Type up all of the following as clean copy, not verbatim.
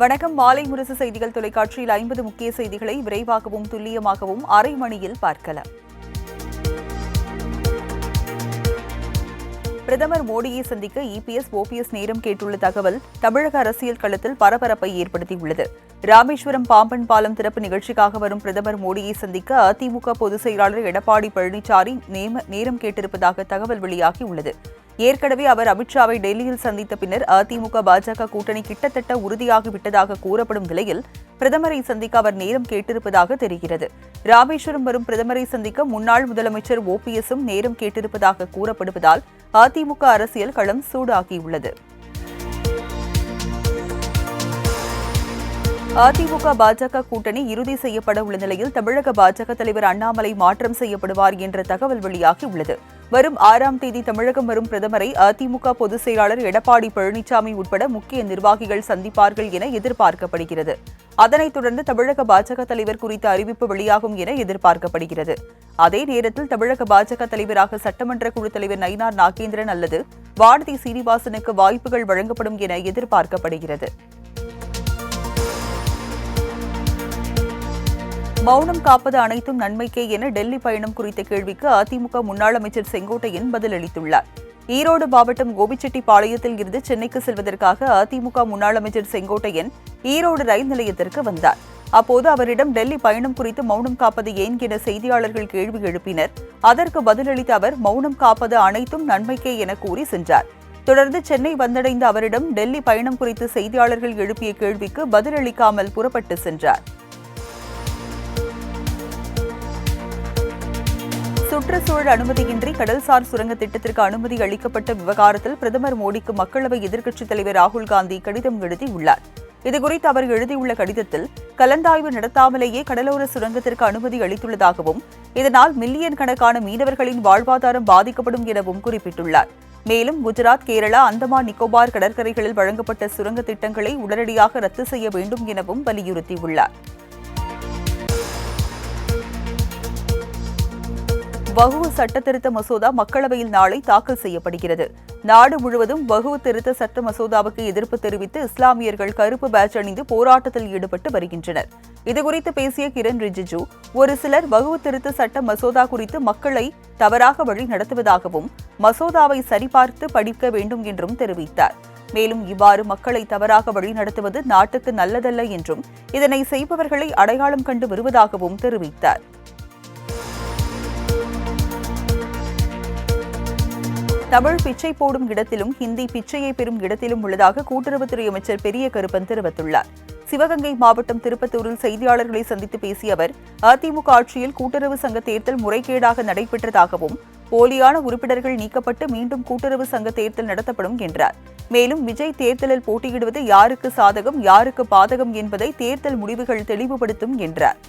வணக்கம். மாலை முரசு செய்திகள் தொலைக்காட்சியில் 50 முக்கிய செய்திகளை விரைவாகவும் துல்லியமாகவும் அரை மணியில் பார்க்கலாம். பிரதமர் மோடியை சந்திக்க இபிஎஸ், ஓபிஎஸ் நேரம் கேட்டுள்ள தகவல் தமிழக அரசியல் களத்தில் பரபரப்பை ஏற்படுத்தியுள்ளது. ராமேஸ்வரம் பாம்பன் பாலம் திறப்பு நிகழ்ச்சிக்காக வரும் பிரதமர் மோடியை சந்திக்க அதிமுக பொதுச் செயலாளர் எடப்பாடி பழனிசாமி நேரம் கேட்டிருப்பதாக தகவல் வெளியாகியுள்ளது. ஏற்கனவே அவர் அமித்ஷாவை டெல்லியில் சந்தித்த பின்னர் அதிமுக பாஜக கூட்டணி கிட்டத்தட்ட உறுதியாகிவிட்டதாக கூறப்படும் நிலையில் பிரதமரை சந்திக்க அவர் நேரம் கேட்டிருப்பதாக தெரிகிறது. ராமேஸ்வரம் வரும் பிரதமரை சந்திக்க முன்னாள் முதலமைச்சர் ஓபிஎஸும் நேரம் கேட்டிருப்பதாக கூறப்படுவதால் அதிமுக அரசியல் களம் சூடாகியுள்ளது. அதிமுக பாஜக கூட்டணி இறுதி செய்யப்பட உள்ள நிலையில் தமிழக பாஜக தலைவர் அண்ணாமலை மாற்றம் செய்யப்படுவார் என்ற தகவல் வெளியாகியுள்ளது. வரும் 6ஆம் தேதி தமிழகம் வரும் பிரதமரை அதிமுக பொதுச் செயலாளர் எடப்பாடி பழனிசாமி உட்பட முக்கிய நிர்வாகிகள் சந்திப்பார்கள் என எதிர்பார்க்கப்படுகிறது. அதனைத் தொடர்ந்து தமிழக பாஜக தலைவர் குறித்த அறிவிப்பு வெளியாகும் என எதிர்பார்க்கப்படுகிறது. அதே நேரத்தில் தமிழக பாஜக தலைவராக சட்டமன்ற குழு தலைவர் நயினார் நாகேந்திரன் அல்லது வானதி சீனிவாசனுக்கு வாய்ப்புகள் வழங்கப்படும் என எதிர்பார்க்கப்படுகிறது. மௌனம் காப்பது அனைத்தும் நன்மைக்கே என டெல்லி பயணம் குறித்த கேள்விக்கு அதிமுக முன்னாள் அமைச்சர் செங்கோட்டையன் பதிலளித்துள்ளார். ஈரோடு மாவட்டம் கோபிச்செட்டிப்பாளையத்தில் இருந்து சென்னைக்கு செல்வதற்காக அதிமுக முன்னாள் அமைச்சர் செங்கோட்டையன் ஈரோடு ரயில் நிலையத்திற்கு வந்தார். அப்போது அவரிடம் டெல்லி பயணம் குறித்து மௌனம் காப்பது ஏன் என செய்தியாளர்கள் கேள்வி எழுப்பினர். அதற்கு பதிலளித்த அவர் மௌனம் காப்பது அனைத்தும் நன்மைக்கே என கூறி சென்றார். தொடர்ந்து சென்னை வந்தடைந்த அவரிடம் டெல்லி பயணம் குறித்து செய்தியாளர்கள் எழுப்பிய கேள்விக்கு பதிலளிக்காமல் புறப்பட்டு சென்றார். சுற்றுச்சூழல் அனுமதியின்றி கடல்சார் சுரங்க திட்டத்திற்கு அனுமதி அளிக்கப்பட்ட விவகாரத்தில் பிரதமர் மோடிக்கு மக்களவை எதிர்க்கட்சித் தலைவர் ராகுல் காந்தி கடிதம் எழுதியுள்ளார். இதுகுறித்து அவர் எழுதியுள்ள கடிதத்தில் கலந்தாய்வு நடத்தாமலேயே கடலோர சுரங்கத்திற்கு அனுமதி அளித்துள்ளதாகவும் இதனால் மில்லியன் கணக்கான மீனவர்களின் வாழ்வாதாரம் பாதிக்கப்படும் எனவும் குறிப்பிட்டுள்ளார். மேலும் குஜராத், கேரளா, அந்தமான் நிக்கோபார் கடற்கரைகளில் வழங்கப்பட்ட சுரங்க திட்டங்களை உடனடியாக ரத்து செய்ய வேண்டும் எனவும் வலியுறுத்தியுள்ளார். வகுப்பு சட்டத்திருத்த மசோதா மக்களவையில் நாளை தாக்கல் செய்யப்படுகிறது. நாடு முழுவதும் வகுப்பு திருத்த சட்ட மசோதாவுக்கு எதிர்ப்பு தெரிவித்து இஸ்லாமியர்கள் கருப்பு பேட்ஜ் அணிந்து போராட்டத்தில் ஈடுபட்டு வருகின்றனர். இதுகுறித்து பேசிய கிரண் ரிஜிஜு, ஒரு சிலர் வகுப்பு திருத்த சட்ட மசோதா குறித்து மக்களை தவறாக வழி நடத்துவதாகவும் மசோதாவை சரிபார்த்து படிக்க வேண்டும் என்றும் தெரிவித்தார். மேலும் இவ்வாறு மக்களை தவறாக வழி நடத்துவது நாட்டுக்கு நல்லதல்ல என்றும் இதனை செய்பவர்களை அடையாளம் கண்டு வருவதாகவும் தெரிவித்தார். தமிழ் பிச்சை போடும் இடத்திலும் ஹிந்தி பிச்சையை பெறும் இடத்திலும் உள்ளதாக கூட்டுறவுத்துறை அமைச்சர் பெரிய கருப்பன் தெரிவித்துள்ளார். சிவகங்கை மாவட்டம் திருப்பத்தூரில் செய்தியாளர்களை சந்தித்து பேசிய அவர், அதிமுக ஆட்சியில் கூட்டுறவு சங்க தேர்தல் முறைகேடாக நடைபெற்றதாகவும் போலியான உறுப்பினர்கள் நீக்கப்பட்டு மீண்டும் கூட்டுறவு சங்க தேர்தல் நடத்தப்படும் என்றார். மேலும் விஜய் தேர்தலில் போட்டியிடுவது யாருக்கு சாதகம், யாருக்கு பாதகம் என்பதை தேர்தல் முடிவுகள் தெளிவுபடுத்தும் என்றார்.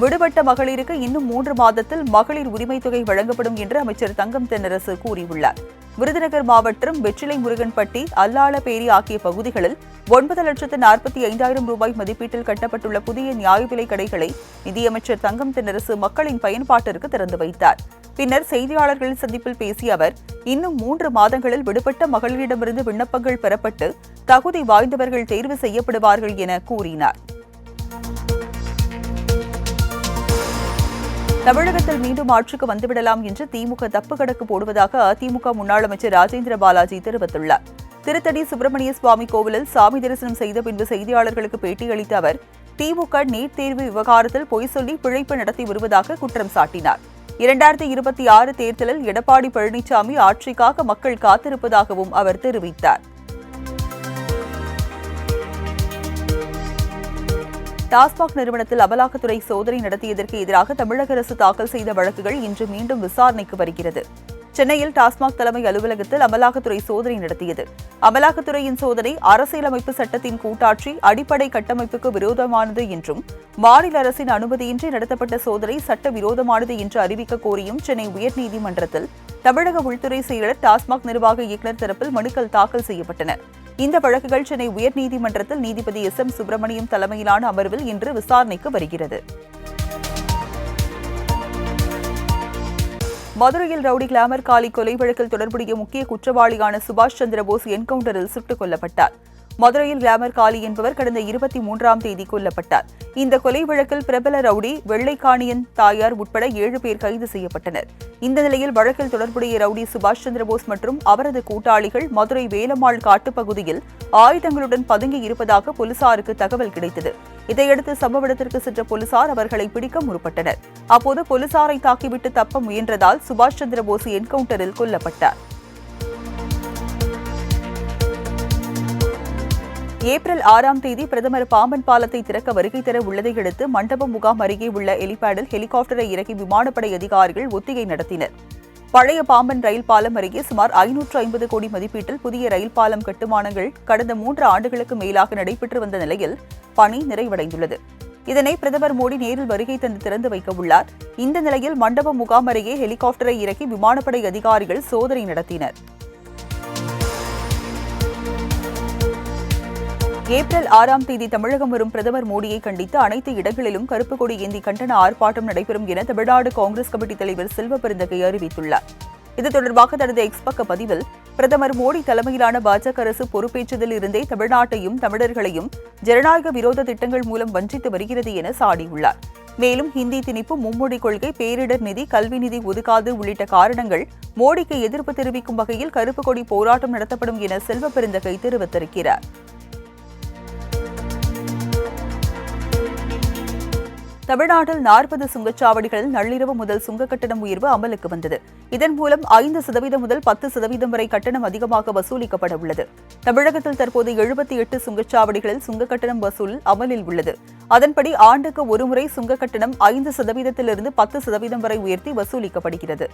விடுபட்ட மகளிருக்கு இன்னும் 3 மாதத்தில் மகளிர் உரிமைத் தொகை வழங்கப்படும் என்று அமைச்சர் தங்கம் தென்னரசு கூறியுள்ளார். விருதுநகர் மாவட்டம் வெற்றிலை முருகன்பட்டி, அல்லாளபேரி ஆகிய பகுதிகளில் 9,45,000 ரூபாய் மதிப்பீட்டில் கட்டப்பட்டுள்ள புதிய நியாய விலைக் கடைகளை நிதியமைச்சர் தங்கம் தென்னரசு மக்களின் பயன்பாட்டிற்கு திறந்து வைத்தார். பின்னர் செய்தியாளர்கள் சந்திப்பில் பேசிய அவர், இன்னும் 3 மாதங்களில் விடுபட்ட மகளிரிடமிருந்து விண்ணப்பங்கள் பெறப்பட்டு தகுதி வாய்ந்தவர்கள் தேர்வு செய்யப்படுவார்கள் என கூறினார். தமிழகத்தில் மீண்டும் ஆட்சிக்கு வந்துவிடலாம் என்று திமுக தப்பு கணக்கு போடுவதாக அதிமுக முன்னாள் அமைச்சர் ராஜேந்திர பாலாஜி தெரிவித்துள்ளார். திருத்தணி சுப்பிரமணிய சுவாமி கோவிலில் சாமி தரிசனம் செய்த பின்பு செய்தியாளர்களுக்கு பேட்டியளித்த அவர், திமுக நீட் தேர்வு விவகாரத்தில் பொய் சொல்லி பிழைப்பு நடத்தி வருவதாக குற்றம் சாட்டினார். 2026 தேர்தலில் எடப்பாடி பழனிசாமி ஆட்சிக்காக மக்கள் காத்திருப்பதாகவும் அவர் தெரிவித்தார். டாஸ்மாக் நிறுவனத்தில் அமலாக்கத்துறை சோதனை நடத்தியதற்கு எதிராக தமிழக அரசு தாக்கல் செய்த வழக்குகள் இன்று மீண்டும் விசாரணைக்கு வருகிறது. சென்னையில் டாஸ்மாக் தலைமை அலுவலகத்தில் அமலாக்கத்துறை சோதனை நடத்தியது. அமலாக்கத்துறையின் சோதனை அரசியலமைப்பு சட்டத்தின் கூட்டாட்சி அடிப்படை கட்டமைப்புக்கு விரோதமானது என்றும் மாநில அரசின் அனுமதியின்றி நடத்தப்பட்ட சோதனை சட்ட விரோதமானது என்று அறிவிக்க கோரியும் சென்னை உயர்நீதிமன்றத்தில் தமிழக உள்துறை செயலர், டாஸ்மாக் நிர்வாக இயக்குநர் தரப்பில் மனுக்கள் தாக்கல் செய்யப்பட்டன. இந்த வழக்குகள் சென்னை உயர்நீதிமன்றத்தில் நீதிபதி SM சுப்பிரமணியம் தலைமையிலான அமர்வில் இன்று விசாரணைக்கு வருகிறது. மதுரையில் ரவுடி கிளாமர் காளி கொலை வழக்கில் தொடர்புடைய முக்கிய குற்றவாளியான சுபாஷ் சந்திரபோஸ் என்கவுண்டரில் சுட்டுக் கொல்லப்பட்டார். மதுரையில் கிளாமர் காளி என்பவர் கடந்த 23ஆம் தேதி கொல்லப்பட்டார். இந்த கொலை வழக்கில் பிரபல ரவுடி வெள்ளைக்காணியன் தாயார் உட்பட 7 பேர் கைது செய்யப்பட்டனர். இந்த நிலையில் வழக்கில் தொடர்புடைய ரவுடி சுபாஷ் சந்திரபோஸ் மற்றும் அவரது கூட்டாளிகள் மதுரை வேலம்மாள் காட்டுப்பகுதியில் ஆயுதங்களுடன் பதுங்கி இருப்பதாக போலீசாருக்கு தகவல் கிடைத்தது. இதையடுத்து சம்பவ இடத்திற்கு சென்ற போலீசார் அவர்களை பிடிக்க முற்பட்டனர். அப்போது போலீசாரை தாக்கிவிட்டு தப்ப முயன்றதால் சுபாஷ் சந்திரபோஸ் என்கவுண்டரில் கொல்லப்பட்டார். ஏப்ரல் 6ஆம் தேதி பிரதமர் பாம்பன் பாலத்தை திறக்க வருகை தர உள்ளதையடுத்து மண்டபம் முகாம் அருகே உள்ள ஹெலிபேடில் ஹெலிகாப்டரை இறக்கி விமானப்படை அதிகாரிகள் ஒத்திகை நடத்தினர். பழைய பாம்பன் ரயில் பாலம் அருகே சுமார் 550 கோடி மதிப்பீட்டில் புதிய ரயில் பாலம் கட்டுமானங்கள் கடந்த 3 ஆண்டுகளுக்கு மேலாக நடைபெற்று வந்த நிலையில் பணி நிறைவடைந்துள்ளது. இதனை பிரதமர் மோடி நேரில் வருகை தந்து திறந்து வைக்க உள்ளார். இந்த நிலையில் மண்டபம் முகாம் அருகே ஹெலிகாப்டரை இறக்கி விமானப்படை அதிகாரிகள் சோதனை நடத்தினர். ஏப்ரல் 6ஆம் தேதி தமிழகம் வரும் பிரதமர் மோடியை கண்டித்து அனைத்து இடங்களிலும் கருப்பு கொடி ஏந்தி கண்டன ஆர்ப்பாட்டம் நடைபெறும் என தமிழ்நாடு காங்கிரஸ் கமிட்டி தலைவர் செல்வ பெருந்தகை அறிவித்துள்ளார். இது தொடர்பாக தனது எக்ஸ் பக்க பதிவில், பிரதமர் மோடி தலைமையிலான பாஜக அரசு பொறுப்பேற்றதில் இருந்தே தமிழ்நாட்டையும் தமிழர்களையும் ஜனநாயக விரோத திட்டங்கள் மூலம் வஞ்சித்து வருகிறது என சாடியுள்ளார். மேலும் ஹிந்தி திணிப்பு, மும்மொழி கொள்கை, பேரிடர் நிதி, கல்வி நிதி ஒதுக்காது உள்ளிட்ட காரணங்கள் மோடிக்கு எதிர்ப்பு தெரிவிக்கும் வகையில் கருப்பு கொடி போராட்டம் நடத்தப்படும் என செல்வ பெருந்தகை தெரிவித்திருக்கிறார். தமிழ்நாட்டில் 40 சுங்கச்சாவடிகளில் நள்ளிரவு முதல் சுங்க கட்டணம் உயர்வு அமலுக்கு வந்தது. இதன் மூலம் 5% முதல் 10% வரை கட்டணம் அதிகமாக வசூலிக்கப்பட உள்ளது. தமிழகத்தில் தற்போது 78 சுங்கச்சாவடிகளில் சுங்க கட்டணம் வசூல் அமலில் உள்ளது. அதன்படி ஆண்டுக்கு ஒருமுறை சுங்க கட்டணம் 5%லிருந்து 10% வரை உயர்த்தி வசூலிக்கப்படுகிறது.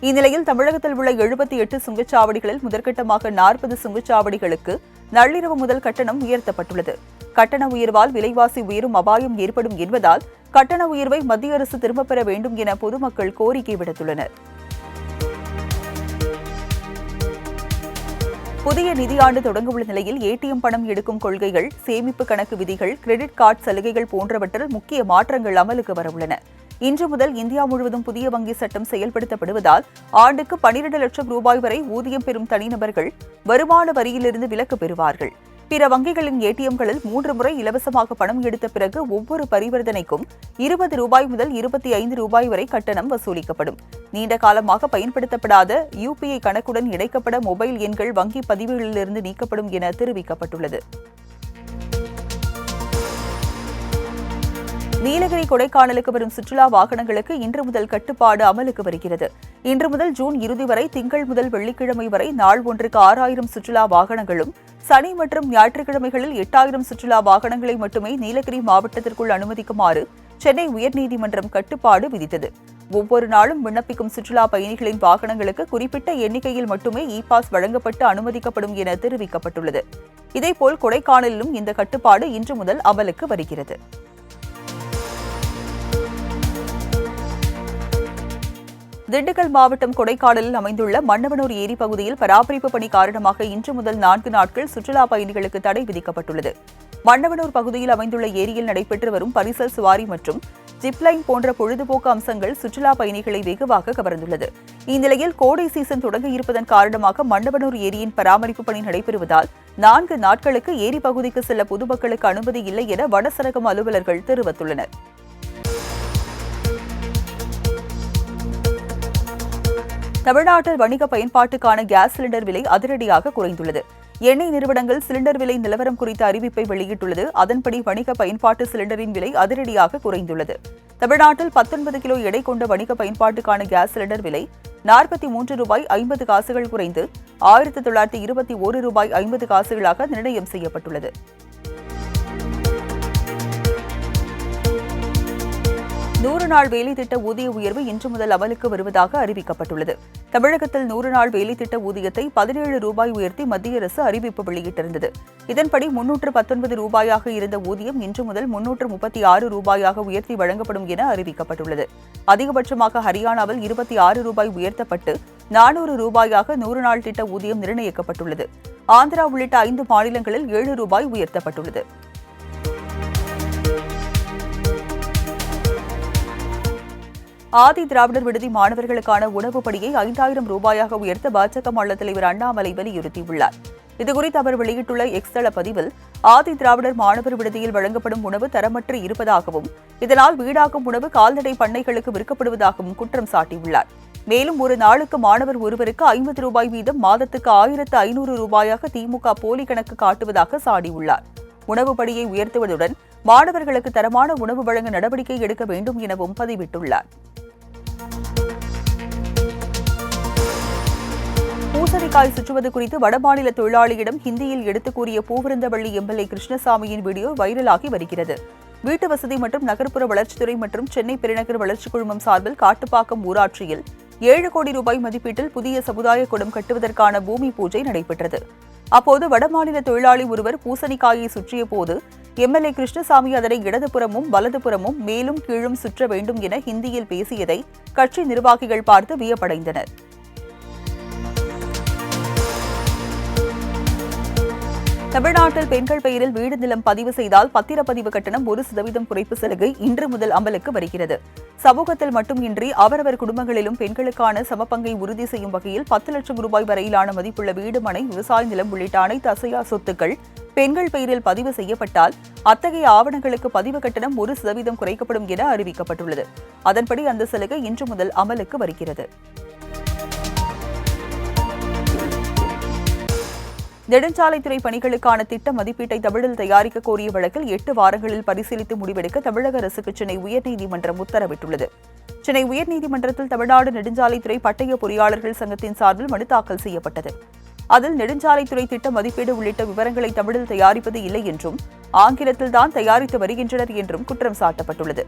இந்நிலையில் தமிழகத்தில் உள்ள 78 சுங்கச்சாவடிகளில் முதற்கட்டமாக 40 சுங்கச்சாவடிகளுக்கு நள்ளிரவு முதல் கட்டணம் உயர்த்தப்பட்டுள்ளது. கட்டண உயர்வால் விலைவாசி உயரும் அபாயம் ஏற்படும் என்பதால் கட்டண உயர்வை மத்திய அரசு திரும்பப் பெற வேண்டும் என பொதுமக்கள் கோரிக்கை விடுத்துள்ளனர். புதிய நிதியாண்டு தொடங்கவுள்ள நிலையில் ஏடிஎம் பணம் எடுக்கும் கொள்கைகள், சேமிப்பு கணக்கு விதிகள், கிரெடிட் கார்டு சலுகைகள் போன்றவற்றில் முக்கிய மாற்றங்கள் அமலுக்கு வரவுள்ளன. இன்று முதல் இந்தியா முழுவதும் புதிய வங்கி சட்டம் செயல்படுத்தப்படுவதால் ஆண்டுக்கு 12 லட்சம் ரூபாய் வரை ஊதியம் பெறும் தனிநபர்கள் வருமான வரியிலிருந்து விலக்கு பெறுவார்கள். பிற வங்கிகளின் ஏடிஎம்களில் 3 முறை இலவசமாக பணம் எடுத்த பிறகு ஒவ்வொரு பரிவர்த்தனைக்கும் 20 ரூபாய் முதல் 25 ரூபாய் வரை கட்டணம் வசூலிக்கப்படும். நீண்ட காலமாக பயன்படுத்தப்படாத யுபிஐ கணக்குடன் இணைக்கப்பட மொபைல் எண்கள் வங்கி பதிவுகளிலிருந்து நீக்கப்படும் என தெரிவிக்கப்பட்டுள்ளது. நீலகிரி, கொடைக்கானலுக்கு வரும் சுற்றுலா வாகனங்களுக்கு இன்று முதல் கட்டுப்பாடு அமலுக்கு வருகிறது. இன்று முதல் ஜூன் இறுதி வரை திங்கள் முதல் வெள்ளிக்கிழமை வரை நாள் ஒன்றுக்கு 6000 சுற்றுலா வாகனங்களும், சனி மற்றும் ஞாயிற்றுக்கிழமைகளில் 8000 சுற்றுலா வாகனங்களை மட்டுமே நீலகிரி மாவட்டத்திற்குள் அனுமதிக்குமாறு சென்னை உயர்நீதிமன்றம் கட்டுப்பாடு விதித்தது. ஒவ்வொரு நாளும் விண்ணப்பிக்கும் சுற்றுலா பயணிகளின் வாகனங்களுக்கு குறிப்பிட்ட எண்ணிக்கையில் மட்டுமே இ-பாஸ் வழங்கப்பட்டு அனுமதிக்கப்படும் என தெரிவிக்கப்பட்டுள்ளது. இதேபோல் கொடைக்கானலிலும் இந்த கட்டுப்பாடு இன்று முதல் அமலுக்கு வருகிறது. திண்டுக்கல் மாவட்டம் கொடைக்கானலில் அமைந்துள்ள மன்னவனூர் ஏரி பகுதியில் பராமரிப்பு பணி காரணமாக இன்று முதல் 4 நாட்கள் சுற்றுலா பயணிகளுக்கு தடை விதிக்கப்பட்டுள்ளது. மன்னவனூர் பகுதியில் அமைந்துள்ள ஏரியில் நடைபெற்று வரும் பரிசல் சவாரி மற்றும் ஜிப்லைன் போன்ற பொழுதுபோக்கு அம்சங்கள் சுற்றுலா பயணிகளை வெகுவாக கவர்ந்துள்ளது. இந்நிலையில் கோடை சீசன் தொடங்க இருப்பதன் காரணமாக மன்னவனூர் ஏரியின் பராமரிப்பு பணி நடைபெறுவதால் 4 நாட்களுக்கு ஏரி பகுதிக்கு செல்ல பொதுமக்களுக்கு அனுமதி இல்லை என வனச்சரகம் அலுவலர்கள் தெரிவித்துள்ளனர். தமிழ்நாட்டில் வணிக பயன்பாட்டுக்கான கேஸ் சிலிண்டர் விலை அதிரடியாக குறைந்துள்ளது. எண்ணெய் நிறுவனங்கள் சிலிண்டர் விலை நிலவரம் குறித்த அறிவிப்பை வெளியிட்டுள்ளது. அதன்படி வணிக பயன்பாட்டு சிலிண்டரின் விலை அதிரடியாக குறைந்துள்ளது. தமிழ்நாட்டில் 19 கிலோ எடை கொண்ட வணிக பயன்பாட்டுக்கான கேஸ் சிலிண்டர் விலை 43 ரூபாய் 50 காசுகள் குறைந்து 1921 ரூபாய் 50 காசுகளாக நிர்ணயம் செய்யப்பட்டுள்ளது. நூறு நாள் வேலை திட்ட ஊதிய உயர்வு இன்று முதல் அமலுக்கு வருவதாக அறிவிக்கப்பட்டுள்ளது. தமிழகத்தில் 100 நாள் வேலை திட்ட ஊதியத்தை 17 ரூபாய் உயர்த்தி மத்திய அரசு அறிவிப்பு வெளியிட்டிருந்தது. இதன்படி 319 ரூபாயாக இருந்த ஊதியம் இன்று முதல் 336 ரூபாயாக உயர்த்தி வழங்கப்படும் என அறிவிக்கப்பட்டுள்ளது. அதிகபட்சமாக ஹரியானாவில் 26 ரூபாய் உயர்த்தப்பட்டு 400 ரூபாயாக 100 நாள் திட்ட ஊதியம் நிர்ணயிக்கப்பட்டுள்ளது. ஆந்திரா உள்ளிட்ட 5 மாநிலங்களில் 7 ரூபாய் உயர்த்தப்பட்டுள்ளது. ஆதி திராவிடர் விடுதி மாணவர்களுக்கான உணவுப் படியை 5,000 ரூபாயாக உயர்த்த பாஜக மாநில தலைவர் அண்ணாமலை வலியுறுத்தியுள்ளார். இதுகுறித்து அவர் வெளியிட்டுள்ள எக்ஸ் தள பதிவில், ஆதி திராவிடர் மாணவர் விடுதியில் வழங்கப்படும் உணவு தரமற்று இருப்பதாகவும், இதனால் வீடாகும் உணவு கால்நடை பண்ணைகளுக்கு விற்கப்படுவதாகவும் குற்றம் சாட்டியுள்ளார். மேலும் ஒரு நாளுக்கு மாணவர் ஒருவருக்கு 50 ரூபாய் வீதம் மாதத்துக்கு 1,500 ரூபாயாக திமுக போலி கணக்கு காட்டுவதாக சாடியுள்ளார். உணவு படியை உயர்த்துவதுடன் மாணவர்களுக்கு தரமான உணவு வழங்க நடவடிக்கை எடுக்க வேண்டும் எனவும் பதிவிட்டுள்ளார். பூசணிக்காய் சுற்றுவது குறித்து வடமாநில தொழிலாளியிடம் ஹிந்தியில் எடுத்துக் கூறிய பூவிருந்தவள்ளி எம்எல்ஏ கிருஷ்ணசாமியின் வீடியோ வைரலாகி வருகிறது. வீட்டு வசதி மற்றும் நகர்ப்புற வளர்ச்சித்துறை மற்றும் சென்னை பெருநகர் வளர்ச்சிக் குழுமம் சார்பில் காட்டுப்பாக்கம் ஊராட்சியில் 7 கோடி ரூபாய் மதிப்பீட்டில் புதிய சமுதாய கூடம் கட்டுவதற்கான பூமி பூஜை நடைபெற்றது. அப்போது வடமாநில தொழிலாளி ஒருவர் பூசணிக்காயை சுற்றிய போது எம்எல்ஏ கிருஷ்ணசாமி அதனை இடதுபுறமும் வலதுபுறமும் மேலும் கீழும் சுற்ற வேண்டும் என ஹிந்தியில் பேசியதை கட்சி நிர்வாகிகள் பார்த்து வியப்படைந்தனர். தமிழ்நாட்டில் பெண்கள் பெயரில் வீடு நிலம் பதிவு செய்தால் பத்திரப்பதிவு கட்டணம் 1% குறைப்பு சலுகை இன்று முதல் அமலுக்கு வருகிறது. சமூகத்தில் மட்டுமின்றி அவரவர் குடும்பங்களிலும் பெண்களுக்கான சமபங்கை உறுதி செய்யும் வகையில் 10 லட்சம் ரூபாய் வரையிலான மதிப்புள்ள வீடு, மனை, விவசாய நிலம் உள்ளிட்ட அனைத்து அசையா சொத்துக்கள் பெண்கள் பெயரில் பதிவு செய்யப்பட்டால் அத்தகைய ஆவணங்களுக்கு பதிவு கட்டணம் 1% குறைக்கப்படும் என அறிவிக்கப்பட்டுள்ளது. அதன்படி அந்த சலுகை இன்று முதல் அமலுக்கு வருகிறது. நெடுஞ்சாலைத்துறை பணிகளுக்கான திட்ட மதிப்பீட்டை தமிழில் தயாரிக்க கோரிய வழக்கில் 8 வாரங்களில் பரிசீலித்து முடிவெடுக்க தமிழக அரசுக்கு சென்னை உயர்நீதிமன்றம் உத்தரவிட்டுள்ளது. சென்னை உயர்நீதிமன்றத்தில் தமிழ்நாடு நெடுஞ்சாலைத்துறை பட்டய பொறியாளர்கள் சங்கத்தின் சார்பில் மனு தாக்கல் செய்யப்பட்டது. அதில் நெடுஞ்சாலைத்துறை திட்ட மதிப்பீடு உள்ளிட்ட விவரங்களை தமிழில் தயாரிப்பது இல்லை என்றும் ஆங்கிலத்தில்தான் தயாரித்து வருகின்றனர் என்றும் குற்றம் சாட்டப்பட்டுள்ளது.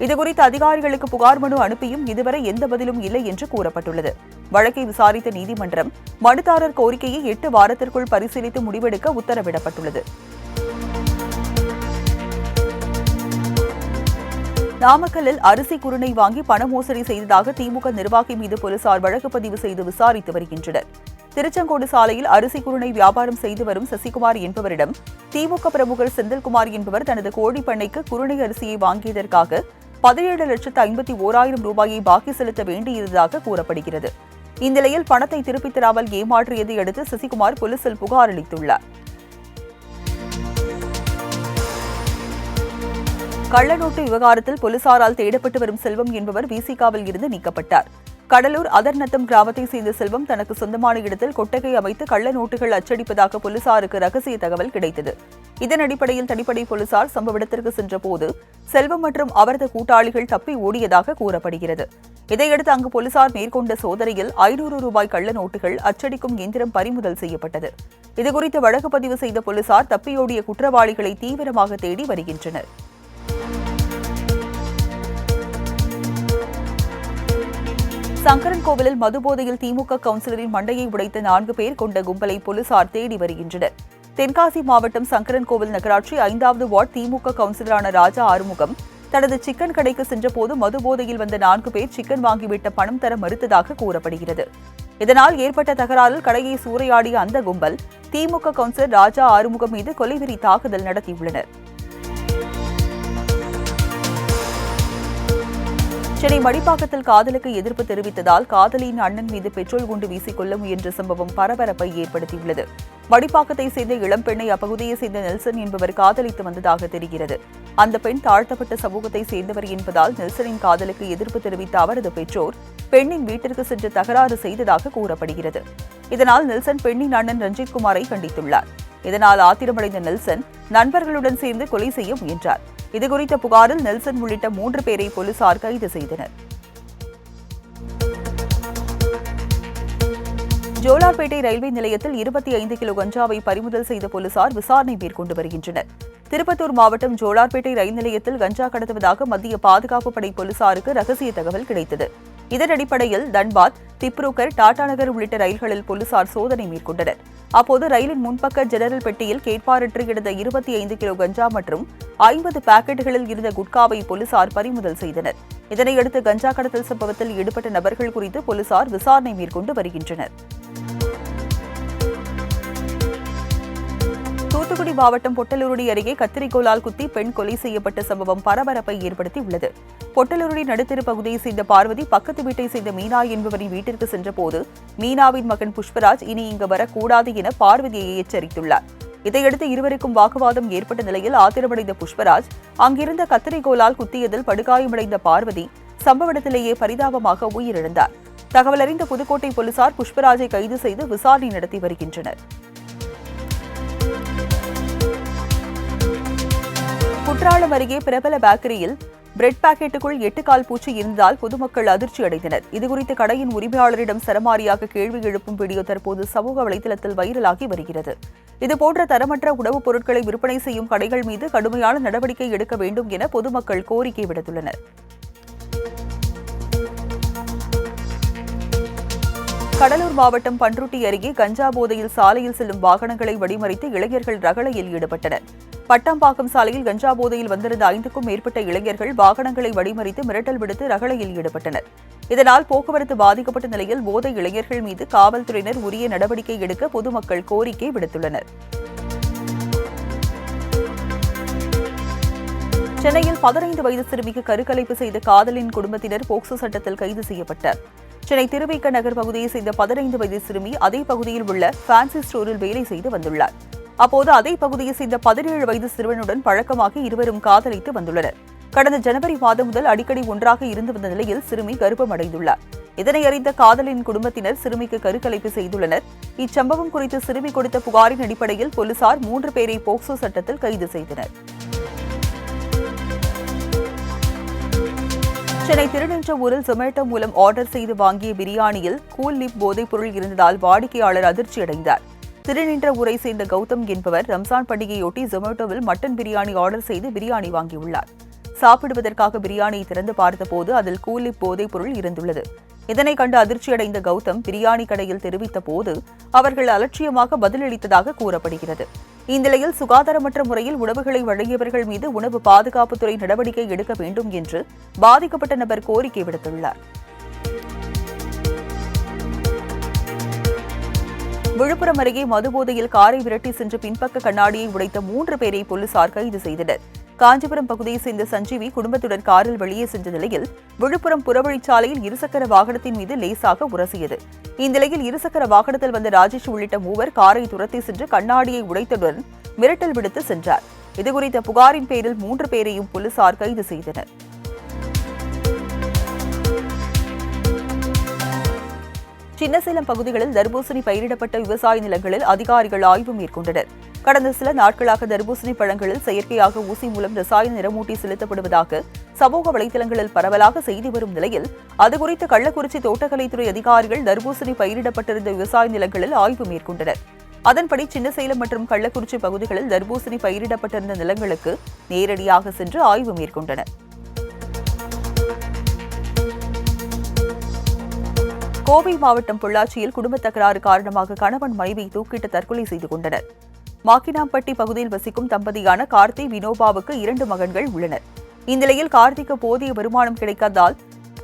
இதுகுறித்து அதிகாரிகளுக்கு புகார் மனு அனுப்பியும் இதுவரை எந்த பதிலும் இல்லை என்று கூறப்பட்டுள்ளது. வழக்கை விசாரித்த நீதிமன்றம் மனுதாரர் கோரிக்கையை 8 வாரத்திற்குள் பரிசீலித்து முடிவெடுக்க உத்தரவிடப்பட்டுள்ளது. நாமக்கல்லில் அரிசி குருணை வாங்கி பண மோசடி செய்ததாக திமுக நிர்வாகி மீது போலீசார் வழக்கு பதிவு செய்து விசாரித்து வருகின்றனர். திருச்செங்கோடு சாலையில் அரிசி குருணை வியாபாரம் செய்து வரும் சசிகுமார் என்பவரிடம் திமுக பிரமுகர் செந்தில்குமார் என்பவர் தனது கோழி பண்ணைக்கு குருணை அரிசியை வாங்கியதற்காக 17,51,000 ரூபாயை பாக்கி செலுத்த வேண்டியிருந்ததாக கூறப்படுகிறது. இந்நிலையில் பணத்தை திருப்பித் தராமல் ஏமாற்றியதை அடுத்து சசிகுமார் போலீசில் புகார் அளித்துள்ளார். கள்ளநோட்டு விவகாரத்தில் போலீசாரால் தேடப்பட்டு வரும் செல்வம் என்பவர் விசிகாவில் இருந்து நீக்கப்பட்டார். கடலூர் அதர்நத்தம் கிராமத்தை சேர்ந்த செல்வம் தனக்கு சொந்தமான இடத்தில் கொட்டகை அமைத்து கள்ள நோட்டுகள் அச்சடிப்பதாக போலீசாருக்கு ரகசிய தகவல் கிடைத்தது. இதன் அடிப்படையில் தனிப்படை போலீசார் சம்பவ இடத்திற்கு சென்றபோது செல்வம் மற்றும் அவரது கூட்டாளிகள் தப்பி ஓடியதாக கூறப்படுகிறது. இதையடுத்து அங்கு போலீசார் மேற்கொண்ட சோதனையில் 500 ரூபாய் கள்ள நோட்டுகள் அச்சடிக்கும் இயந்திரம் பறிமுதல் செய்யப்பட்டது. இதுகுறித்து வழக்கு பதிவு செய்த போலீசார் தப்பியோடிய குற்றவாளிகளை தீவிரமாக தேடி வருகின்றனர். சங்கரன்கோவிலில் மதுபோதையில் திமுக கவுன்சிலரின் மண்டையை உடைத்த 4 பேர் கொண்ட கும்பலை போலீசார் தேடி வருகின்றனர். தென்காசி மாவட்டம் சங்கரன்கோவில் நகராட்சி 5வது வார்டு திமுக கவுன்சிலரான ராஜா ஆறுமுகம் தனது சிக்கன் கடைக்கு சென்றபோது மதுபோதையில் வந்த 4 பேர் சிக்கன் வாங்கிவிட்ட பணம் தர மறுத்ததாக கூறப்படுகிறது. இதனால் ஏற்பட்ட தகராறில் கடையை சூறையாடிய அந்த கும்பல் திமுக கவுன்சிலர் ராஜா ஆறுமுகம் மீது கொலைவெறி தாக்குதல் நடத்தியுள்ளனர். சென்னை மடிப்பாக்கத்தில் காதலுக்கு எதிர்ப்பு தெரிவித்ததால் காதலியின் அண்ணன் மீது பெட்ரோல் குண்டு வீசிக்கொள்ள முயன்ற சம்பவம் பரபரப்பை ஏற்படுத்தியுள்ளது. மடிப்பாக்கத்தை சேர்ந்த இளம்பெண்ணை அப்பகுதியை சேர்ந்த நெல்சன் என்பவர் காதலித்து வந்ததாக தெரிகிறது. அந்த பெண் தாழ்த்தப்பட்ட சமூகத்தை சேர்ந்தவர் என்பதால் நெல்சனின் காதலுக்கு எதிர்ப்பு தெரிவித்த அவரது பெற்றோர் பெண்ணின் வீட்டிற்கு சென்று தகராறு செய்ததாக கூறப்படுகிறது. இதனால் நெல்சன் பெண்ணின் அண்ணன் ரஞ்சித்குமாரை கண்டித்துள்ளார். இதனால் ஆத்திரமடைந்த நெல்சன் நண்பர்களுடன் சேர்ந்து கொலை செய்ய முயன்றார். இதுகுறித்த புகாரில் நெல்சன் உள்ளிட்ட 3 பேரை போலீசார் கைது செய்தனர். ஜோலார்பேட்டை ரயில்வே நிலையத்தில் 25 கிலோ கஞ்சாவை பறிமுதல் செய்த போலீசார் விசாரணை மேற்கொண்டு வருகின்றனர். திருப்பத்தூர் மாவட்டம் ஜோலார்பேட்டை ரயில் நிலையத்தில் கஞ்சா கடத்துவதாக மத்திய பாதுகாப்பு படை போலீசாருக்கு ரகசிய தகவல் கிடைத்தது. இதன் அடிப்படையில் தன்பாத், திப்ருகர், டாடா நகர் உள்ளிட்ட ரயில்களில் போலீசார் சோதனை மேற்கொண்டனர். அப்போது ரயிலின் முன்பக்க ஜெனரல் பெட்டியில் கேட்பாரற்று கிடந்த 25 கிலோ கஞ்சா மற்றும் 50 பாக்கெட்டுகளில் இருந்த குட்காவை போலீசார் பறிமுதல் செய்தனர். இதனையடுத்து கஞ்சா கடத்தல் சம்பவத்தில் ஈடுபட்ட நபர்கள் குறித்து போலீசார் விசாரணை மேற்கொண்டு வருகின்றனர். தூத்துக்குடி மாவட்டம் பொட்டலூருடி அருகே கத்திரிக்கோலால் குத்தி பெண் கொலை செய்யப்பட்ட சம்பவம் பரபரப்பை ஏற்படுத்தியுள்ளது. பொட்டலூருடி நடுத்தெரு பகுதியை சேர்ந்த பார்வதி பக்கத்து வீட்டை சேர்ந்த மீனா என்பவரின் வீட்டிற்கு சென்றபோது மீனாவின் மகன் புஷ்பராஜ் இனி இங்கு வரக்கூடாது என பார்வதியை எச்சரித்துள்ளார். இதையடுத்து இருவருக்கும் வாக்குவாதம் ஏற்பட்ட நிலையில் ஆத்திரமடைந்த புஷ்பராஜ் அங்கிருந்த கத்திரிக்கோலால் குத்தியதில் படுகாயமடைந்த பார்வதி சம்பவ இடத்திலேயே பரிதாபமாக உயிரிழந்தார். தகவல் அறிந்த புதுக்கோட்டை போலீசார் புஷ்பராஜை கைது செய்து விசாரணை நடத்தி வருகின்றனர். குற்றாலம் அருகே பிரபல பேக்கரியில் பிரெட் பாக்கெட்டுக்குள் 8 கால் பூச்சி இருந்ததால் பொதுமக்கள் அதிர்ச்சி அடைந்தனர். இதுகுறித்து கடையின் உரிமையாளரிடம் சரமாரியாக கேள்வி எழுப்பும் வீடியோ தற்போது சமூக வலைதளத்தில் வைரலாகி வருகிறது. இதுபோன்ற தரமற்ற உணவுப் பொருட்களை விற்பனை செய்யும் கடைகள் மீது கடுமையான நடவடிக்கை எடுக்க வேண்டும் என பொதுமக்கள் கோரிக்கை விடுத்துள்ளனர். கடலூர் மாவட்டம் பன்ருட்டி அருகே கஞ்சா போதையில் சாலையில் செல்லும் வாகனங்களை வழிமறித்து இளைஞர்கள் ரகளையில் ஈடுபட்டனர். பட்டாம்பாக்கம் சாலையில் கஞ்சா போதையில் வந்திருந்த 5க்கும் மேற்பட்ட இளைஞர்கள் வாகனங்களை வழிமறித்து மிரட்டல் விடுத்து ரகளையில் ஈடுபட்டனர். இதனால் போக்குவரத்து பாதிக்கப்பட்ட நிலையில் போதை இளைஞர்கள் மீது காவல்துறையினர் உரிய நடவடிக்கை எடுக்க பொதுமக்கள் கோரிக்கை விடுத்துள்ளனர். சென்னையில் 15 வயது சிறுமிக்கு கருக்கலைப்பு செய்த காதலின் குடும்பத்தினர் போக்சோ சட்டத்தில் கைது செய்யப்பட்டார். சென்னை திருவிக நகர் பகுதியை சேர்ந்த 15 வயது சிறுமி அதே பகுதியில் உள்ள ஃபேன்சி ஸ்டோரில் வேலை செய்து வந்துள்ளார். அப்போது அதே பகுதியை சேர்ந்த 17 வயது சிறுவனுடன் பழக்கமாக இருவரும் காதலித்து வந்துள்ளனர். கடந்த ஜனவரி மாதம் முதல் அடிக்கடி ஒன்றாக இருந்து வந்த நிலையில் சிறுமி கர்ப்பம் அடைந்துள்ளார். இதனை அறிந்த காதலின் குடும்பத்தினர் சிறுமிக்கு கருக்கலைப்பு செய்துள்ளனர். இச்சம்பவம் குறித்து சிறுமி கொடுத்த புகாரின் அடிப்படையில் போலீசார் 3 பேரை போக்சோ சட்டத்தில் கைது செய்தனர். சென்னை திருநின்றவூரில் ஜொமேட்டோ மூலம் ஆர்டர் செய்து வாங்கிய பிரியாணியில் கூல் லிப் போதைப் பொருள் இருந்ததால் வாடிக்கையாளர் அதிர்ச்சியடைந்தார். திருநின்றவூரை சேர்ந்த கௌதம் என்பவர் ரம்ஜான் பண்டிகையொட்டி ஜொமேட்டோவில் மட்டன் பிரியாணி ஆர்டர் செய்து பிரியாணி வாங்கியுள்ளார். சாப்பிடுவதற்காக பிரியாணியை திறந்து பார்த்தபோது அதில் கூல் லிப் போதைப் பொருள் இருந்துள்ளது. இதனை கண்டு அதிர்ச்சியடைந்த கௌதம் பிரியாணி கடையில் தெரிவித்த போது அவர்கள் அலட்சியமாக பதிலளித்ததாக கூறப்படுகிறது. இந்நிலையில் சுகாதாரமற்ற முறையில் உணவுகளை வழங்கியவர்கள் மீது உணவு பாதுகாப்புத்துறை நடவடிக்கை எடுக்க வேண்டும் என்று பாதிக்கப்பட்ட நபர் கோரிக்கை விடுத்துள்ளார். விழுப்புரம் அருகே மதுபோதையில் காரை விரட்டி சென்று பின்பக்க கண்ணாடியை உடைத்த 3 பேரை போலீசார் கைது செய்தனர். காஞ்சிபுரம் பகுதியை சேர்ந்த சஞ்சீவி குடும்பத்துடன் காரில் வெளியே சென்ற நிலையில் விழுப்புரம் புறவழிச்சாலையில் இருசக்கர வாகனத்தின் மீது லேசாக உரசியது. இந்நிலையில் இருசக்கர வாகனத்தில் வந்த ராஜேஷ் உள்ளிட்ட 3 காரை துரத்தி சென்று கண்ணாடியை உடைத்ததுடன் மிரட்டல் விடுத்து சென்றார். இதுகுறித்த புகாரின் பேரில் 3 பேரையும் போலீசார் கைது செய்தனர். சின்னசேலம் பகுதிகளில் தர்பூசணி பயிரிடப்பட்ட விவசாய நிலங்களில் அதிகாரிகள் ஆய்வு மேற்கொண்டனர். கடந்த சில நாட்களாக தர்பூசணி பழங்களில் செயற்கையாக ஊசி மூலம் ரசாயன நிறமூட்டி செலுத்தப்படுவதாக சமூக வலைதளங்களில் பரவலாக செய்தி வரும் நிலையில் அதுகுறித்து கள்ளக்குறிச்சி தோட்டக்கலைத்துறை அதிகாரிகள் தர்பூசணி பயிரிடப்பட்டிருந்த விவசாய நிலங்களில் ஆய்வு மேற்கொண்டனர். அதன்படி சின்னசேலம் மற்றும் கள்ளக்குறிச்சி பகுதிகளில் தர்பூசணி பயிரிடப்பட்டிருந்த நிலங்களுக்கு நேரடியாக சென்று ஆய்வு மேற்கொண்டனர். கோவை மாவட்டம் பொள்ளாச்சியில் குடும்ப தகராறு காரணமாக கணவன் மனைவி தூக்கிட்டு தற்கொலை செய்து கொண்டனர். மாக்கினாம்பட்டி பகுதியில் வசிக்கும் தம்பதியான கார்த்தி வினோபாவுக்கு 2 மகன்கள் உள்ளனர். இந்நிலையில் கார்த்திக்கு போதிய வருமானம் கிடைக்காததால்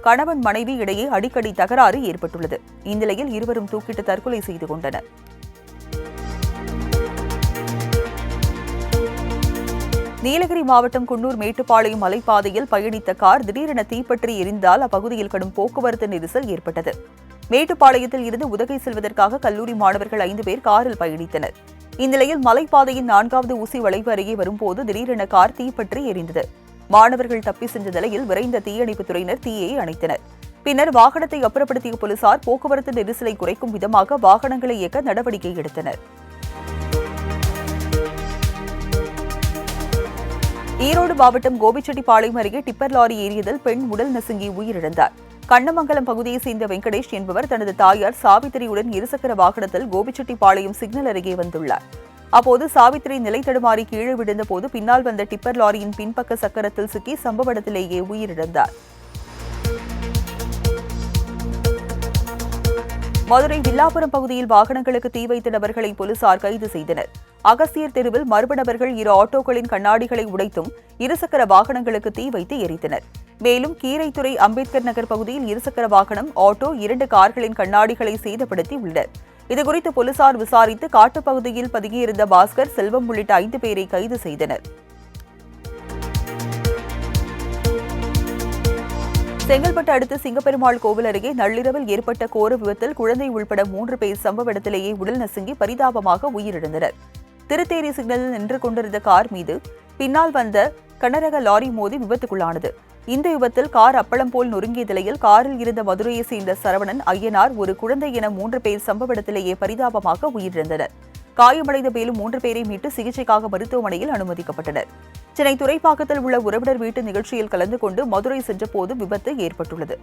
கணவன் மனைவி இடையே அடிக்கடி தகராறு ஏற்பட்டுள்ளது. இந்நிலையில் இருவரும் தூக்கிட்டு தற்கொலை செய்து கொண்டனர். நீலகிரி மாவட்டம் குன்னூர் மேட்டுப்பாளையம் மலைப்பாதையில் பயணித்த கார் திடீரென தீப்பற்றி எரிந்ததால் அப்பகுதியில் கடும் போக்குவரத்து நெரிசல் ஏற்பட்டது. மேட்டுப்பாளையத்தில் இருந்து உதகை செல்வதற்காக கல்லூரி மாணவர்கள் 5 பேர் காரில் பயணித்தனர். இந்நிலையில் மலைப்பாதையின் 4வது ஊசி வளைவு அருகே வரும்போது திடீரென கார் தீப்பற்றி எரிந்தது. மாணவர்கள் தப்பி சென்ற நிலையில் விரைந்த தீயணைப்புத் துறையினர் தீயை அணைத்தனர். பின்னர் வாகனத்தை அப்புறப்படுத்திய போலீசார் போக்குவரத்து நெரிசலை குறைக்கும் விதமாக வாகனங்களை இயக்க நடவடிக்கை எடுத்தனர். ஈரோடு மாவட்டம் கோபிச்செட்டிப்பாளையம் அருகே டிப்பர் லாரி ஏறியதில் பெண் உடல் நசுங்கி உயிரிழந்தார். கண்ணமங்கலம் பகுதியை சேர்ந்த வெங்கடேஷ் என்பவர் தனது தாயார் சாவித்திரியுடன் இருசக்கர வாகனத்தில் கோபிச்செட்டிப்பாளையம் சிக்னல் அருகே வந்துள்ளார். அப்போது சாவித்திரி நிலை தடுமாறி கீழே விழுந்தபோது பின்னால் வந்த டிப்பர் லாரியின் பின்பக்க சக்கரத்தில் சிக்கி சம்பவ இடத்திலேயே உயிரிழந்தார். மதுரை வில்லாபுரம் பகுதியில் வாகனங்களுக்கு தீ வைத்த நபர்களை போலீசார் கைது செய்தனர். அகஸ்தியர் தெருவில் மர்ம நபர்கள் 2 ஆட்டோக்களின் கண்ணாடிகளை உடைத்தும் இருசக்கர வாகனங்களுக்கு தீ வைத்து எரித்தனர். மேலும் கீரைத்துறை அம்பேத்கர் நகர் பகுதியில் இருசக்கர வாகனம், ஆட்டோ, 2 கார்களின் கண்ணாடிகளை சேதப்படுத்தி உள்ளனர். இதுகுறித்து போலீசார் விசாரித்து காட்டுப்பகுதியில் பதுங்கியிருந்த பாஸ்கர், செல்வம் உள்ளிட்ட 5 பேரை கைது செய்தனர். செங்கல்பட்டு அடுத்த சிங்கப்பெருமாள் கோவில் அருகே நள்ளிரவில் ஏற்பட்ட கோர விபத்தில் குழந்தை உள்பட 3 பேர் சம்பவ இடத்திலேயே உடல் நசுங்கி பரிதாபமாக உயிரிழந்தனர். திருத்தேரி சிக்னலில் நின்று கொண்டிருந்த கார் மீது பின்னால் வந்த கனரக லாரி மோதி விபத்துக்குள்ளானது. இந்த விபத்தில் கார் அப்பளம் போல் நொறுங்கிய நிலையில் காரில் இருந்த மதுரையை சேர்ந்த சரவணன், ஐயனார், ஒரு குழந்தை என 3 பேர் சம்பவ இடத்திலேயே பரிதாபமாக உயிரிழந்தனர். காயமடைந்த மேலும் 3 பேரை மீட்டு சிகிச்சைக்காக மருத்துவமனையில் அனுமதிக்கப்பட்டனர். சென்னை துறைப்பாக்கத்தில் உள்ள உறவினர் வீட்டு நிகழ்ச்சியில் கலந்து கொண்டு மதுரை சென்றபோது விபத்து ஏற்பட்டுள்ளது.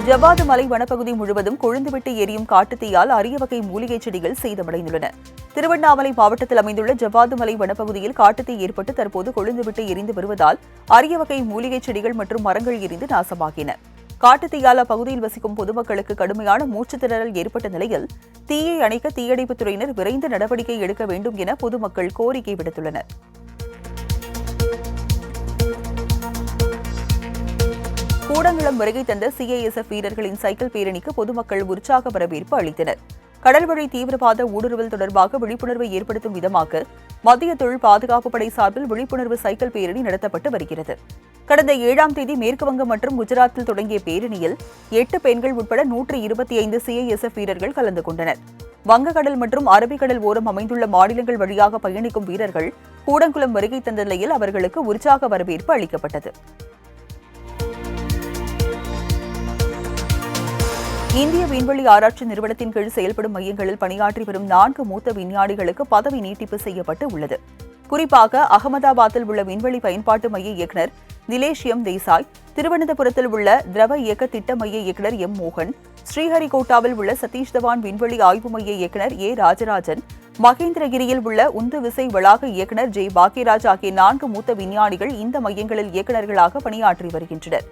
ஜவ்வாது மலை வனப்பகுதி முழுவதும் கொழுந்துவிட்டு எரியும் காட்டுத்தீயால் அரிய வகை மூலிகைச் செடிகள் சேதமடைந்துள்ளன. திருவண்ணாமலை மாவட்டத்தில் அமைந்துள்ள ஜவ்வாது மலை வனப்பகுதியில் காட்டுத்தீ ஏற்பட்டு தற்போது கொழுந்துவிட்டு எரிந்து வருவதால் அரிய வகை மூலிகைச் செடிகள் மற்றும் மரங்கள் எரிந்து நாசமாகின. காட்டுத்தீயால் அப்பகுதியில் வசிக்கும் பொதுமக்களுக்கு கடுமையான மூச்சுத் திணறல் ஏற்பட்ட நிலையில் தீயை அணைக்க தீயணைப்புத் துறையினர் விரைந்து நடவடிக்கை எடுக்க வேண்டும் என பொதுமக்கள் கோரிக்கை விடுத்துள்ளனர். கூடங்குளம் வருகை தந்த சிஐஎஸ்எஃப் வீரர்களின் சைக்கிள் பேரணிக்கு பொதுமக்கள் உற்சாக வரவேற்பு அளித்தனர். கடல்வழி தீவிரவாத ஊடுருவல் தொடர்பாக விழிப்புணர்வை ஏற்படுத்தும் விதமாக மத்திய தொழில் பாதுகாப்பு படை சார்பில் விழிப்புணர்வு சைக்கிள் பேரணி நடத்தப்பட்டு வருகிறது. கடந்த 7ஆம் தேதி மேற்குவங்கம் மற்றும் குஜராத்தில் தொடங்கிய பேரணியில் 8 பெண்கள் உட்பட 125 சிஐஎஸ்எஃப் வீரர்கள் கலந்து கொண்டனர். வங்கக்கடல் மற்றும் அரபிக்கடல் ஓரம் அமைந்துள்ள மாநிலங்கள் வழியாக பயணிக்கும் வீரர்கள் கூடங்குளம் வருகை தந்த நிலையில் அவர்களுக்கு உற்சாக வரவேற்பு அளிக்கப்பட்டது. இந்திய விண்வெளி ஆராய்ச்சி நிறுவனத்தின் கீழ் செயல்படும் மையங்களில் பணியாற்றி வரும் 4 மூத்த விஞ்ஞானிகளுக்கு பதவி நீட்டிப்பு செய்யப்பட்டு உள்ளது. குறிப்பாக அகமதாபாத்தில் உள்ள விண்வெளி பயன்பாட்டு மைய இயக்குநர் நிலேஷ் எம் தேசாய், திருவனந்தபுரத்தில் உள்ள திரவ இயக்க திட்ட மைய இயக்குநர் எம் மோகன், ஸ்ரீஹரிகோட்டாவில் உள்ள சதீஷ் தவான் விண்வெளி ஆய்வு மைய இயக்குநர் ஏ ராஜராஜன், மகேந்திரகிரியில் உள்ள உந்து விசை வளாக இயக்குநர் ஜே பாக்கியராஜ் ஆகிய 4 மூத்த விஞ்ஞானிகள் இந்த மையங்களில் இயக்குநர்களாக பணியாற்றி வருகின்றனர்.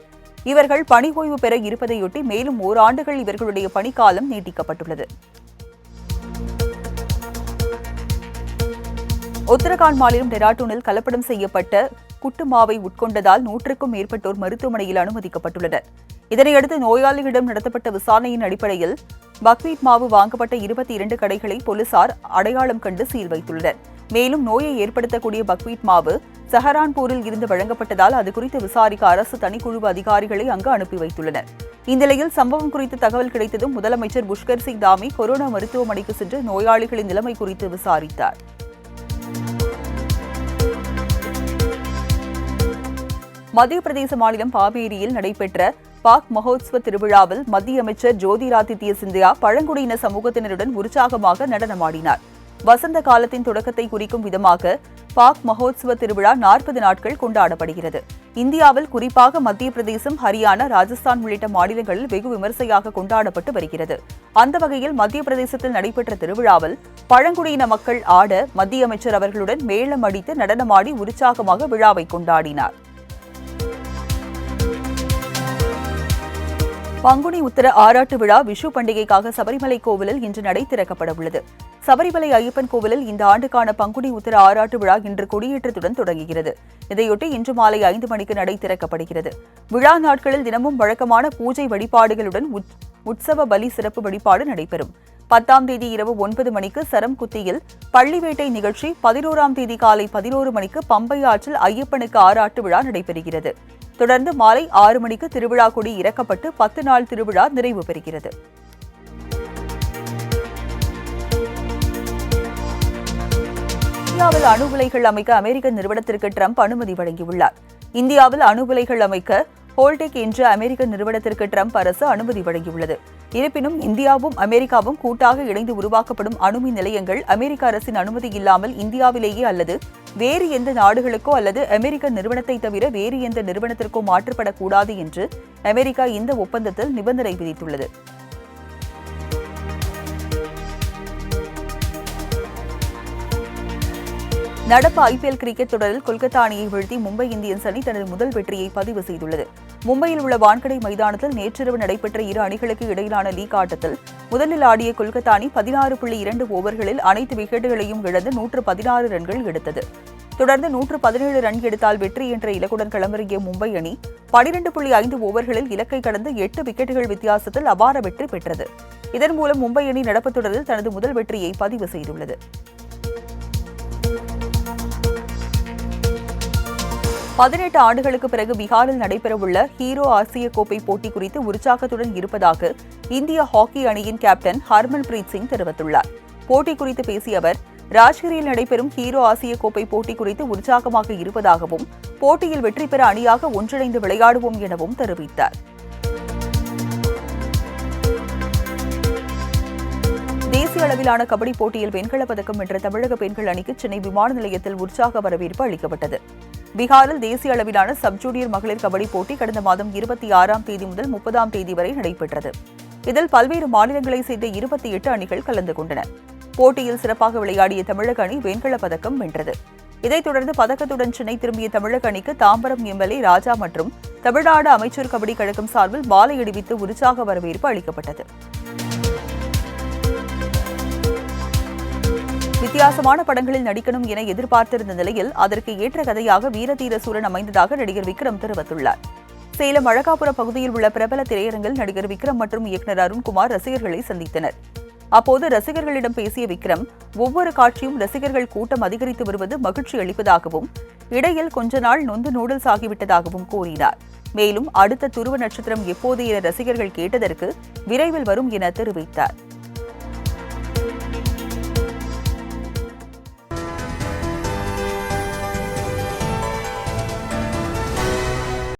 இவர்கள் பணி ஓய்வு பெற இருப்பதையொட்டி மேலும் ஓராண்டுகள் இவர்களுடைய பணிக்காலம் நீட்டிக்கப்பட்டுள்ளது. உத்தரகாண்ட் மாநிலம் டெராடூனில் கலப்படம் செய்யப்பட்ட குட்டு மாவை உட்கொண்டதால் 100க்கும் மேற்பட்டோர் மருத்துவமனையில் அனுமதிக்கப்பட்டுள்ளனர். இதனையடுத்து நோயாளிகளிடம் நடத்தப்பட்ட விசாரணையின் அடிப்படையில் பக்வீட் மாவு வாங்கப்பட்ட 22 கடைகளை போலீசார் அடையாளம் கண்டு சீல் வைத்துள்ளனர். மேலும் நோயை ஏற்படுத்தக்கூடிய பக்வீட் மாவு சஹரான்பூரில் இருந்து வழங்கப்பட்டதால் அது குறித்து விசாரிக்க அரசு தனிக்குழு அதிகாரிகளை அங்கு அனுப்பி வைத்துள்ளனர். இந்நிலையில் சம்பவம் குறித்து தகவல் கிடைத்ததும் முதலமைச்சர் புஷ்கர் சிங் தாமி கொரோனா மருத்துவமனைக்கு சென்று நோயாளிகளின் நிலைமை குறித்து விசாரித்தார். மத்திய பிரதேச மாநிலம் பாபேரியில் நடைபெற்ற பாக் மகோத்சவ திருவிழாவில் மத்திய அமைச்சர் ஜோதிராதித்ய சிந்தியா பழங்குடியின சமூகத்தினருடன் உற்சாகமாக நடனமாடினார். வசந்த காலத்தின் தொடக்கத்தை குறிக்கும் விதமாக பாக் மகோத்சவ திருவிழா 40 நாட்கள் கொண்டாடப்படுகிறது. இந்தியாவில் குறிப்பாக மத்திய பிரதேசம், ஹரியானா, ராஜஸ்தான் உள்ளிட்ட மாநிலங்களில் வெகு விமர்சையாக கொண்டாடப்பட்டு வருகிறது. அந்த வகையில் மத்திய பிரதேசத்தில் நடைபெற்ற திருவிழாவில் பழங்குடியின மக்கள் ஆட மத்திய அமைச்சர் அவர்களுடன் மேளம் அடித்து நடனமாடி உற்சாகமாக விழாவை கொண்டாடினார். பங்குனி உத்தர ஆராட்டு விழா விஷு பண்டிகைக்காக சபரிமலை கோவிலில் இன்று நடை திறக்கப்பட உள்ளது. சபரிமலை ஐயப்பன் கோவிலில் இந்த ஆண்டுக்கான பங்குனி உத்தர ஆராட்டு விழா இன்று கொடியேற்றத்துடன் தொடங்குகிறது. இதையொட்டி இன்று மாலை 5 மணிக்கு நடை திறக்கப்படுகிறது. விழா நாட்களில் தினமும் வழக்கமான பூஜை வழிபாடுகளுடன் உற்சவ பலி சிறப்பு வழிபாடு நடைபெறும். 10ஆம் தேதி இரவு 9 மணிக்கு சரம் குத்தியில் பள்ளிவேட்டை நிகழ்ச்சி, 11ஆம் தேதி காலை 11 மணிக்கு பம்பை ஆற்றில் ஐயப்பனுக்கு ஆராட்டு விழா நடைபெறுகிறது. தொடர்ந்து மாலை 6 மணிக்கு திருவிழா கொடி இறக்கப்பட்டு 10 நாள் திருவிழா நிறைவு பெறுகிறது. இந்தியாவில் அணு உலைகள் அமைக்க அமெரிக்க நிறுவனத்திற்கு ட்ரம்ப் அனுமதி வழங்கியுள்ளார். இந்தியாவில் அணு உலைகள் அமைக்க ஹோல்டெக் என்ற அமெரிக்க நிறுவனத்திற்கு ட்ரம்ப் அரசு அனுமதி வழங்கியுள்ளது. இருப்பினும் இந்தியாவும் அமெரிக்காவும் கூட்டாக இணைந்து உருவாக்கப்படும் அணுமின் நிலையங்கள் அமெரிக்க அரசின் அனுமதி இல்லாமல் இந்தியாவிலேயே அல்லது வேறு எந்த நாடுகளுக்கோ அல்லது அமெரிக்க நிறுவனத்தை தவிர வேறு எந்த நிறுவனத்திற்கோ மாற்றப்படக்கூடாது என்று அமெரிக்கா இந்த ஒப்பந்தத்தில் நிபந்தனை விதித்துள்ளது. நடப்பு ஐபிஎல் கிரிக்கெட் தொடரில் கொல்கத்தா அணியை வீழ்த்தி மும்பை இந்தியன்ஸ் அணி தனது முதல் வெற்றியை பதிவு செய்துள்ளது. மும்பையில் உள்ள வான்கடை மைதானத்தில் நேற்றிரவு நடைபெற்ற இரு அணிகளுக்கு இடையிலான லீக் ஆட்டத்தில் முதலில் ஆடிய கொல்கத்தா அணி 16.2 ஓவர்களில் அனைத்து விக்கெட்டுகளையும் இழந்து 116 ரன்கள் எடுத்தது. தொடர்ந்து 117 ரன் எடுத்தால் வெற்றி என்ற இலக்குடன் களமிறங்கிய மும்பை அணி 12.5 ஓவர்களில் இலக்கை கடந்து 8 விக்கெட்டுகள் வித்தியாசத்தில் அபார வெற்றி பெற்றது. இதன் மூலம் மும்பை அணி நடப்பு தொடரில் தனது முதல் வெற்றியை பதிவு செய்துள்ளது. 18 ஆண்டுகளுக்கு பிறகு பீகாரில் நடைபெறவுள்ள ஹீரோ ஆசிய கோப்பை போட்டி குறித்து உற்சாகத்துடன் இருப்பதாக இந்திய ஹாக்கி அணியின் கேப்டன் ஹர்மன்பிரீத் சிங் தெரிவித்துள்ளார். போட்டி குறித்து பேசிய அவர், ராஜ்கிரியில் நடைபெறும் ஹீரோ ஆசிய கோப்பை போட்டி குறித்து உற்சாகமாக இருப்பதாகவும் போட்டியில் வெற்றி பெற அணியாக ஒன்றிணைந்து விளையாடுவோம் எனவும் தெரிவித்தார். தேசிய அளவிலான கபடி போட்டியில் வெண்கலப் பதக்கம் வென்ற தமிழக பெண்கள் அணிக்கு சென்னை விமான நிலையத்தில் உற்சாக வரவேற்பு அளிக்கப்பட்டது. பீகாரில் தேசிய அளவிலான சப் ஜூனியர் மகளிர் கபடி போட்டி கடந்த மாதம் 26ஆம் தேதி முதல் 30ஆம் தேதி வரை நடைபெற்றது. இதில் பல்வேறு மாநிலங்களைச் சேர்ந்த 28 அணிகள் கலந்து கொண்டன. போட்டியில் சிறப்பாக விளையாடிய தமிழக அணி வெண்கலப் பதக்கம் வென்றது. இதைத் தொடர்ந்து பதக்கத்துடன் சென்னை திரும்பிய தமிழக அணிக்கு தாம்பரம் எம்எல்ஏ ராஜா மற்றும் தமிழ்நாடு அமைச்சர் கபடி கழகம் சார்பில் மாலை அணிவித்து உற்சாக வரவேற்பு அளிக்கப்பட்டது. வித்தியாசமான படங்களில் நடிக்கணும் என எதிர்பார்த்திருந்த நிலையில் அதற்கு ஏற்ற கதையாக வீரதீர சூரன் அமைந்ததாக நடிகர் விக்ரம் தெரிவித்துள்ளார். சேலம் அழகாபுரம் பகுதியில் உள்ள பிரபல திரையரங்கில் நடிகர் விக்ரம் மற்றும் இயக்குநர் அருண்குமார் ரசிகர்களை சந்தித்தனர். அப்போது ரசிகர்களிடம் பேசிய விக்ரம், ஒவ்வொரு காட்சியும் ரசிகர்கள் கூட்டம் அதிகரித்து வருவது மகிழ்ச்சி அளிப்பதாகவும் இடையில் கொஞ்ச நாள் நொந்து நூடுல்ஸ் ஆகிவிட்டதாகவும் கூறினார். மேலும் அடுத்த துருவ நட்சத்திரம் எப்போது என ரசிகர்கள் கேட்டதற்கு விரைவில் வரும் என தெரிவித்தார்.